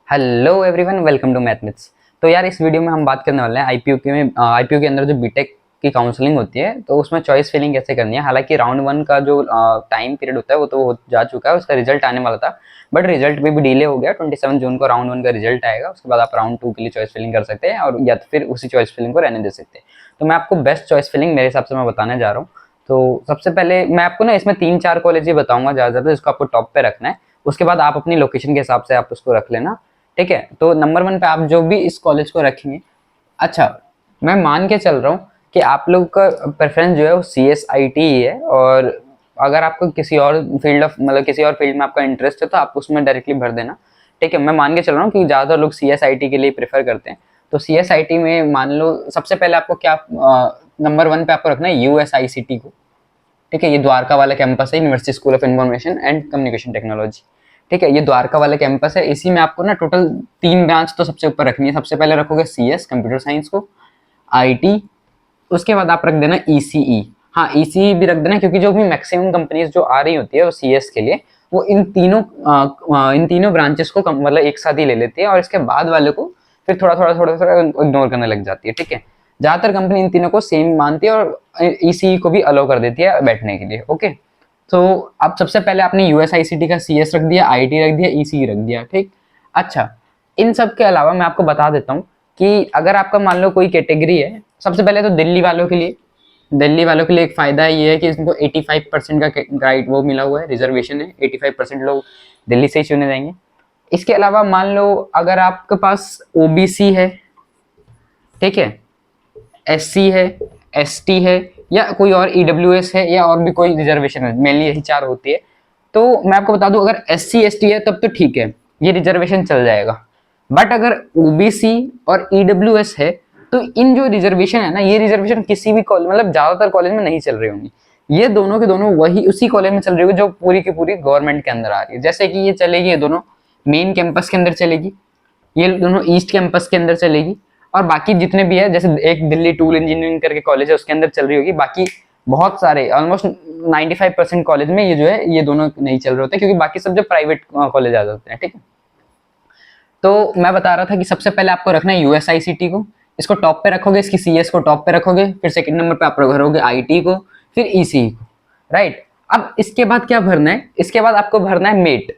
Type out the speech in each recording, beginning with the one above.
Hello everyone, welcome to mathematics. तो यार इस वीडियो में हम बात करने वाले हैं आईपीयू के अंदर जो बीटेक की काउंसलिंग होती है तो उसमें चॉइस फिलिंग कैसे करनी है। हालांकि राउंड वन का जो टाइम पीरियड होता है वो तो हो जा चुका है, उसका रिजल्ट आने वाला था बट रिजल्ट भी डिले हो गया। 27 जून को राउंड वन का रिजल्ट आएगा, उसके बाद आप राउंड टू के लिए चॉइस फिलिंग कर सकते हैं और या तो फिर उसी चॉइस फिलिंग को रहने दे सकते हैं। तो मैं आपको बेस्ट चॉइस फिलिंग मेरे हिसाब से मैं बताने जा रहा हूँ। तो सबसे पहले मैं आपको ना इसमें 3-4 कॉलेज ही बताऊंगा ज़्यादा, जिसको आपको टॉप पे रखना है। उसके बाद आप अपनी लोकेशन के हिसाब से आप उसको रख लेना, ठीक है। तो नंबर वन पे आप जो भी इस कॉलेज को रखेंगे, अच्छा मैं मान के चल रहा हूँ कि आप लोग का प्रेफरेंस जो है वो CSIT ही है, और अगर आपको किसी और फील्ड ऑफ मतलब किसी और फील्ड में आपका इंटरेस्ट है तो आप उसमें डायरेक्टली भर देना, ठीक है। मैं मान के चल रहा हूँ कि ज़्यादातर लोग CSIT के लिए प्रेफर करते हैं। तो CSIT में मान लो सबसे पहले आपको क्या नंबर वन पे आपको रखना है USICT को, ठीक है। ये द्वारका वाला कैंपस है, university school of information and communication technology, ठीक है। ये द्वारका वाला कैंपस है। इसी में आपको ना टोटल 3 ब्रांच तो सबसे ऊपर रखनी है। सबसे पहले रखोगे CS कंप्यूटर साइंस को, IT, उसके बाद आप रख देना ECE। हाँ, ECE भी रख देना क्योंकि जो भी मैक्सिमम कंपनीज जो आ रही होती है वो CS के लिए वो इन तीनों ब्रांचेस को मतलब एक साथ ही ले लेती है और इसके बाद वाले को फिर थोड़ा इग्नोर करने लग जाती है, ठीक है। ज्यादातर कंपनी इन तीनों को सेम मानती है और ECE को भी अलाउ कर देती है बैठने के लिए, ओके। तो अब सबसे पहले आपने USICT का CS रख दिया, IT रख दिया, ECE रख दिया, ठीक। अच्छा, इन सब के अलावा मैं आपको बता देता हूँ कि अगर आपका मान लो कोई कैटेगरी है, सबसे पहले तो दिल्ली वालों के लिए एक फायदा ये है कि इसको 85% का गाइड वो मिला हुआ है, रिजर्वेशन है। 85% लोग दिल्ली से ही चुने जाएंगे। इसके अलावा मान लो अगर आपके पास OBC है, ठीक है, SC है, ST है या कोई और EWS है या और भी कोई रिजर्वेशन है, मेनली यही 4 होती है। तो मैं आपको बता दूं अगर SC ST है तब तो ठीक है, ये रिजर्वेशन चल जाएगा। बट अगर OBC और EWS है तो इन जो रिजर्वेशन है ना, ये रिजर्वेशन किसी भी कॉलेज मतलब ज्यादातर कॉलेज में नहीं चल रही होंगी। ये दोनों के दोनों वही उसी कॉलेज में चल रही होगी जो पूरी की पूरी गवर्नमेंट के अंदर आ रही है। जैसे कि ये चलेगी, ये दोनों मेन कैंपस के अंदर चलेगी, ये दोनों ईस्ट कैंपस के अंदर चलेगी, और बाकी जितने भी है जैसे एक दिल्ली टूल इंजीनियरिंग करके कॉलेज है उसके अंदर चल रही होगी। बाकी बहुत सारे ऑलमोस्ट 95% कॉलेज में ये जो है ये दोनों नहीं चल रहे होते क्योंकि बाकी सब जो प्राइवेट कॉलेज आ जाते हैं, ठीक है। तो मैं बता रहा था कि सबसे पहले आपको रखना है USICT को, इसको टॉप पे रखोगे, इसकी CS को टॉप पे रखोगे, फिर सेकंड नंबर पे आप भरोगे IT को, फिर ECE को, राइट। अब इसके बाद क्या भरना है, इसके बाद आपको भरना है मेट,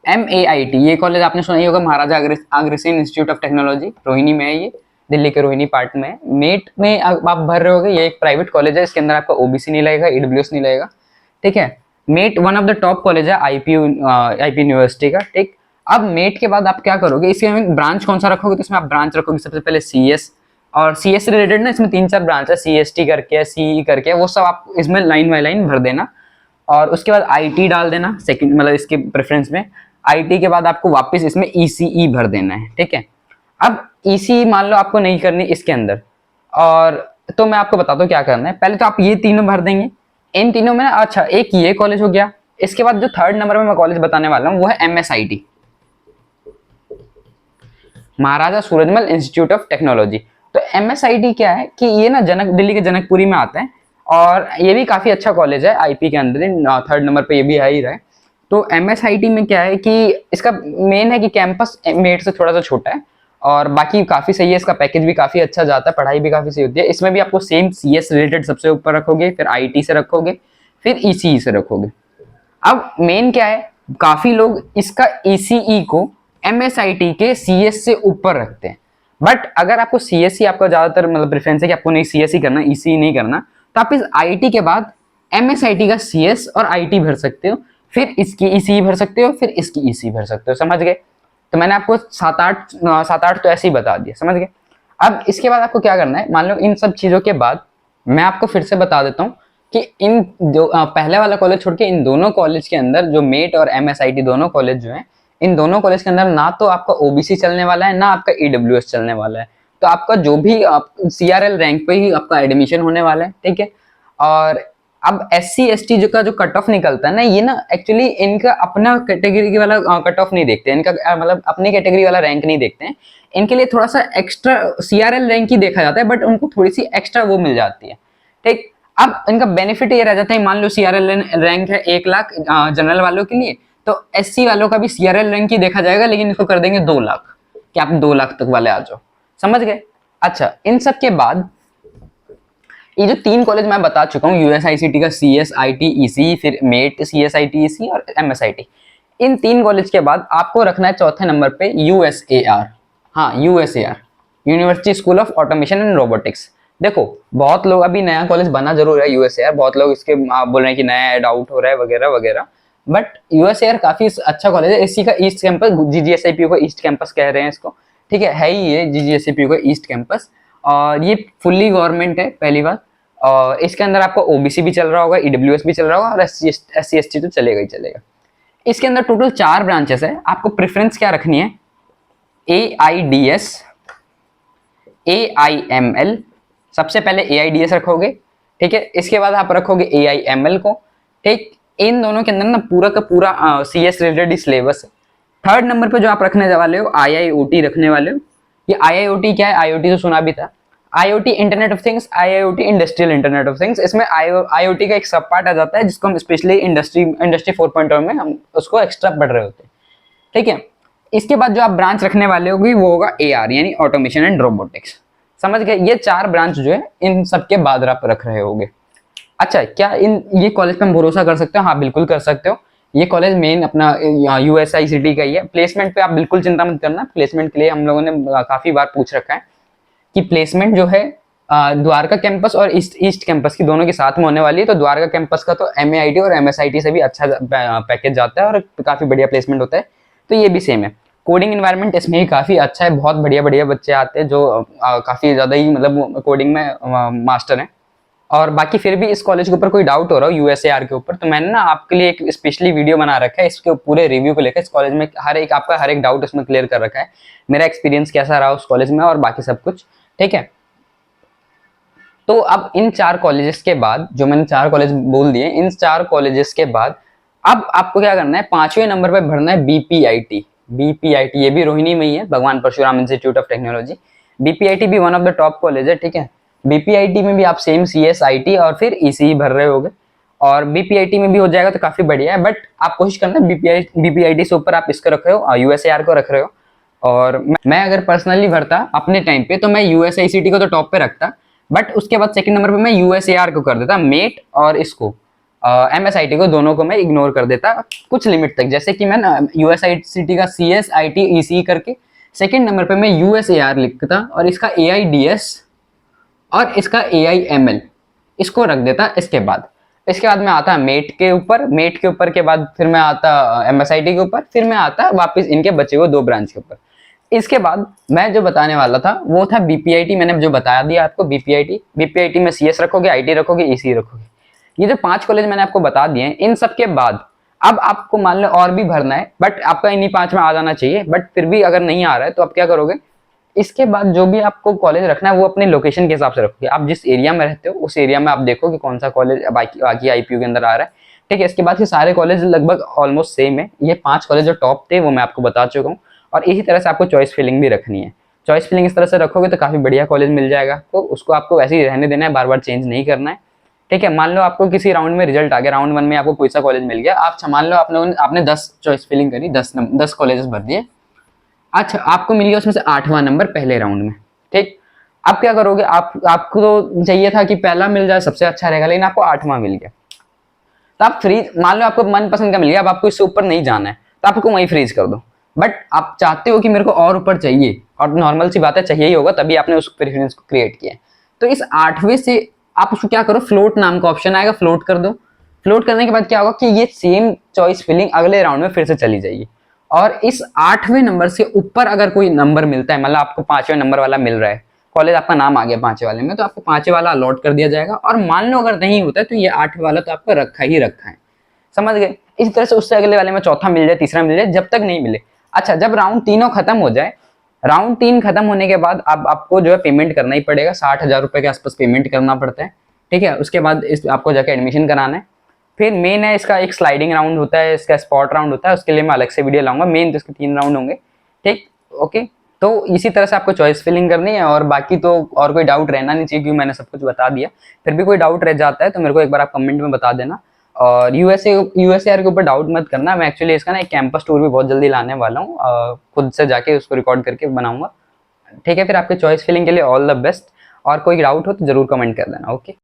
MAIT। ये कॉलेज आपने सुना ही होगा, Maharaja Agrasen institute of technology, Rohini में है ये, दिल्ली के रोहिणी पार्ट में है। मेट में आप भर रहे होगे, ये एक प्राइवेट कॉलेज है, इसके अंदर आपका OBC नहीं लगेगा, EWS नहीं लगेगा, ठीक है। मेट one of the top college है IP यूनिवर्सिटी का, ठीक। अब मेट के बाद आप क्या करोगे, इसमें ब्रांच कौन सा रखोगे, तो इसमें आप ब्रांच रखोगे सबसे पहले CS, और CS से रिलेटेड ना इसमें 3-4 ब्रांच है, CST करके है, CE करके है, वो सब आप इसमें लाइन बाय लाइन भर देना। और उसके बाद IT डाल देना सेकंड, मतलब इसके प्रेफरेंस में। IT के बाद आपको वापस इसमें ECE भर देना है, ठीक है। अब ECE मान लो आपको नहीं करनी इसके अंदर, और तो मैं आपको बताता हूँ क्या करना है। पहले तो आप ये तीनों भर देंगे, इन तीनों में ना, अच्छा एक ये कॉलेज हो गया। इसके बाद जो थर्ड नंबर में मैं कॉलेज बताने वाला हूँ वो है MSIT, Maharaja Surajmal institute of technology. तो MSIT क्या है कि ये ना दिल्ली के जनकपुरी में आता है, और ये भी काफी अच्छा कॉलेज है IP के अंदर, थर्ड नंबर पे ये भी आ ही रहा है। तो MSIT में क्या है कि इसका मेन है कि कैंपस मेट से थोड़ा सा छोटा है और बाकी काफी सही है, इसका पैकेज भी काफी अच्छा जाता है, पढ़ाई भी काफी सही होती है। इसमें भी आपको सेम CS रिलेटेड सबसे ऊपर रखोगे, फिर IT से रखोगे, फिर ECE से रखोगे। अब मेन क्या है, काफी लोग इसका ECE को MSIT के CS से ऊपर रखते हैं। बट अगर आपको CSE आपका ज्यादातर मतलब प्रेफरेंस है कि आपको नहीं CSE करना, ECE नहीं करना, तो आप इस IT के बाद MSIT का CS और IT भर सकते हो, फिर इसकी ECE भर सकते हो, फिर इसकी ECE भर सकते हो, समझ गए। तो मैंने आपको 7-8 तो ऐसे ही बता दिया, समझ गए। अब इसके बाद आपको क्या करना है, मान लो इन सब चीजों के बाद मैं आपको फिर से बता देता हूँ कि इन जो पहले वाला कॉलेज छोड़ के इन दोनों कॉलेज के अंदर जो मेट और MSIT दोनों कॉलेज जो हैं, इन दोनों कॉलेज के अंदर ना तो आपका OBC चलने वाला है, ना आपका EWS चलने वाला है। तो आपका जो भी CRL रैंक पे ही आपका एडमिशन होने वाला है, ठीक है। और अब SC ST जो का जो कट ऑफ निकलता है ना, ये ना एक्चुअली इनका अपना कैटेगरी वाला कट ऑफ नहीं देखते, इनका मतलब अपनी कैटेगरी वाला रैंक नहीं देखते हैं। इनके लिए थोड़ा सा एक्स्ट्रा CRL रैंक ही देखा जाता है, बट उनको थोड़ी सी एक्स्ट्रा वो मिल जाती है, ठीक। अब इनका बेनिफिट ये रह जाता है, मान लो CRL रैंक है 1 लाख जनरल वालों के लिए, तो एससी वालों का भी सीआरएल रैंक ही देखा जाएगा, लेकिन इसको कर देंगे 2 लाख कि आप 2 लाख तक वाले आ जाओ, समझ गए। अच्छा, इन सब के बाद ये जो 3 कॉलेज मैं बता चुका हूँ, यूएसआईसीटी का सीएसआईटी ईसी, फिर मेट सीएसआईटी ईसी और एमएसआईटी, इन 3 कॉलेज के बाद आपको रखना है चौथे नंबर पे यूएसएआर। हाँ, USAR, university school of automation and robotics. देखो बहुत लोग, अभी नया कॉलेज बना जरूर है यूएसएआर, बहुत लोग इसके बोल रहे हैं कि नया ऐड आउट हो रहा है वगैरह वगैरह, बट यूएसएआर काफी अच्छा कॉलेज है। इसी का ईस्ट कैंपस, जीजीएसआईपीयू का ईस्ट कैंपस कह रहे हैं इसको, ठीक है ही ये जीजीएसआईपीयू का ईस्ट कैंपस, और ये फुल्ली गवर्नमेंट है पहली बात। और इसके अंदर आपको ओबीसी भी चल रहा होगा, ईडब्ल्यूएस भी चल रहा होगा, और एससी एसटी तो चलेगा ही चलेगा। इसके अंदर टोटल 4 ब्रांचेस है। आपको प्रेफरेंस क्या रखनी है, एआईडीएस, एआईएमएल, सबसे पहले एआईडीएस रखोगे, ठीक है, इसके बाद आप रखोगे एआईएमएल को, ठीक। इन दोनों के अंदर ना पूरा का पूरा सीएस रिलेटेड सिलेबस है। थर्ड नंबर पे जो आप रखने वाले हो, आईआईओटी रखने वाले हो। ये आईआईओटी क्या है, आईओटी तो सुना भी था, IoT internet of things, IIoT industrial internet of things. इसमें आईओटी का एक सब पार्ट आ जाता है जिसको हम स्पेशली इंडस्ट्री 4.0 में हम उसको एक्स्ट्रा पढ़ रहे होते हैं, ठीक है। इसके बाद जो आप ब्रांच रखने वाले होगी वो होगा एआर, यानी ऑटोमेशन एंड रोबोटिक्स, समझ गए। ये 4 ब्रांच जो है इन सबके बाद आप रख रहे होगे। अच्छा, क्या ये कॉलेज पे हम भरोसा कर सकते हो? हाँ बिल्कुल कर सकते हो। ये कॉलेज मेन अपना यूएसआईसीटी का ही है। प्लेसमेंट पे आप बिल्कुल चिंता मत करना, प्लेसमेंट के लिए हम लोगों ने काफी बार पूछ रखा है कि प्लेसमेंट जो है द्वारका कैंपस और ईस्ट कैंपस की दोनों के साथ में होने वाली है। तो द्वारका कैंपस का तो एमएआईटी और एमएसआईटी से भी अच्छा पैकेज जाता है और काफी बढ़िया प्लेसमेंट होता है, तो ये भी सेम है। कोडिंग इन्वायरमेंट इसमें ही काफी अच्छा है, बहुत बढ़िया बढ़िया बच्चे आते हैं जो काफी ज्यादा ही मतलब कोडिंग में मास्टर हैं। और बाकी फिर भी इस कॉलेज के ऊपर कोई डाउट हो रहा हो यूएसएआर के ऊपर, तो मैंने ना आपके लिए एक स्पेशली वीडियो बना रखा है इसके पूरे रिव्यू को लेकर। इस कॉलेज में हर एक डाउट उसमें क्लियर कर रखा है, मेरा एक्सपीरियंस कैसा रहा उस कॉलेज में और बाकी सब कुछ, ठीक है। तो अब इन 4 कॉलेजेस के बाद, जो मैंने 4 कॉलेज बोल दिए, इन 4 कॉलेजेस के बाद अब आपको क्या करना है, 5वें नंबर पे भरना है बीपीआईटी। बीपीआईटी ये भी रोहिणी में ही है, भगवान परशुराम इंस्टीट्यूट ऑफ टेक्नोलॉजी। बीपीआईटी भी one of the top college है, ठीक है। बीपीआईटी में भी आप सेम सीएसआईटी और फिर ईसी भर रहे होगे, और बीपीआईटी में भी हो जाएगा तो काफी बढ़िया है। बट आप कोशिश करना बीपीआईटी से ऊपर आप इसको रख रहे हो, यूएसएआर को रख रहे हो। और मैं अगर पर्सनली भरता अपने टाइम पे तो मैं यूएसआईसीटी को तो टॉप पे रखता, बट उसके बाद सेकंड नंबर पे मैं यूएसएआर को कर देता, मेट और इसको एमएसआईटी को, दोनों को मैं इग्नोर कर देता कुछ लिमिट तक। जैसे कि मैं यूएसआईसीटी का सीएसआईटी ईसी करके सेकंड नंबर पे मैं यूएसएआर लिखता और इसका एआईडीएस और इसका एआईएमएल इसको रख देता। इसके बाद मैं आता मेट के ऊपर के बाद फिर मैं आता एमएसआईटी के ऊपर, फिर मैं आता वापस इनके बचे हुए 2 ब्रांच के ऊपर। इसके बाद मैं जो बताने वाला था वो था बीपीआईटी। मैंने जो बता दिया आपको, बीपीआईटी में सीएस रखोगे, आईटी रखोगे, ईसी रखोगे। ये जो 5 कॉलेज मैंने आपको बता दिए हैं, इन सब के बाद अब आपको मान लो और भी भरना है, बट आपका इन्हीं 5 में आ जाना चाहिए। बट फिर भी अगर नहीं आ रहा है तो आप क्या करोगे, इसके बाद जो भी आपको कॉलेज रखना है वो अपने लोकेशन के हिसाब से रखोगे। आप जिस एरिया में रहते हो उस एरिया में आप देखो कि कौन सा कॉलेज बाकी आईपीयू के अंदर आ रहा है, ठीक है। इसके बाद ये सारे कॉलेज लगभग ऑलमोस्ट सेम है। ये 5 कॉलेज जो टॉप थे वो मैं आपको बता चुका हूँ, और इसी तरह से आपको चॉइस फिलिंग भी रखनी है। चॉइस फिलिंग इस तरह से रखोगे तो काफी बढ़िया कॉलेज मिल जाएगा, तो उसको आपको वैसे ही रहने देना है, बार बार चेंज नहीं करना है, ठीक है। मान लो आपको किसी राउंड में रिजल्ट आ गया, राउंड 1 में आपको कोई सा कॉलेज मिल गया, आप मान लो आपने 10 चॉइस फिलिंग करी, 10 कॉलेजेस भर दिए। अच्छा, आपको मिल गया उसमें से 8वां नंबर पहले राउंड में, ठीक। अब क्या करोगे, आपको तो चाहिए था कि पहला मिल जाए सबसे अच्छा रहेगा, लेकिन आपको 8वां मिल गया, तो आप फ्रीज, मान लो आपको मनपसंद का मिल गया, अब आपको इससे ऊपर नहीं जाना है तो आपको वहीं फ्रीज कर दो। बट आप चाहते हो कि मेरे को और ऊपर चाहिए, और नॉर्मल सी बात है, चाहिए ही होगा तभी आपने उस प्रेफरेंस को क्रिएट किया है। तो इस 8वें से आप उसको क्या करो, फ्लोट नाम का ऑप्शन आएगा, फ्लोट कर दो। फ्लोट करने के बाद क्या होगा कि ये सेम चॉइस फिलिंग अगले राउंड में फिर से चली जाएगी, और इस 8वें नंबर से ऊपर अगर कोई नंबर मिलता है, मतलब आपको 5वें नंबर वाला मिल रहा है कॉलेज, आपका नाम आ गया 5वें वाले में, तो आपको 5वें वाला अलॉट कर दिया जाएगा। और मान लो अगर नहीं होता है तो ये 8वें वाला तो आपको रखा ही रखा है, समझ गए। इस तरह से उससे अगले वाले में चौथा मिल जाए, तीसरा मिल जाए, जब तक नहीं मिले। अच्छा, जब राउंड 3 खत्म हो जाए, राउंड 3 खत्म होने के बाद अब आपको जो है पेमेंट करना ही पड़ेगा, 60,000 रुपए के आसपास पेमेंट करना पड़ता है, ठीक है। उसके बाद आपको जाके एडमिशन कराना है। फिर मेन है इसका एक स्लाइडिंग राउंड होता है, इसका स्पॉट राउंड होता है, उसके लिए मैं अलग से वीडियो लाऊंगा। मेन तो इसके 3 राउंड होंगे, ठीक, ओके। तो इसी तरह से आपको चॉइस फिलिंग करनी है, और बाकी तो और कोई डाउट रहना नहीं चाहिए क्योंकि मैंने सब कुछ बता दिया। फिर भी कोई डाउट रह जाता है तो मेरे को एक बार आप कमेंट में बता देना। और यूएसएआर के ऊपर डाउट मत करना, मैं एक्चुअली इसका ना एक कैंपस टूर भी बहुत जल्दी लाने वाला हूँ, खुद से जाके उसको रिकॉर्ड करके बनाऊंगा। ठीक है, फिर आपके चॉइस फिलिंग के लिए ऑल द बेस्ट, और कोई डाउट हो तो जरूर कमेंट कर देना। ओके।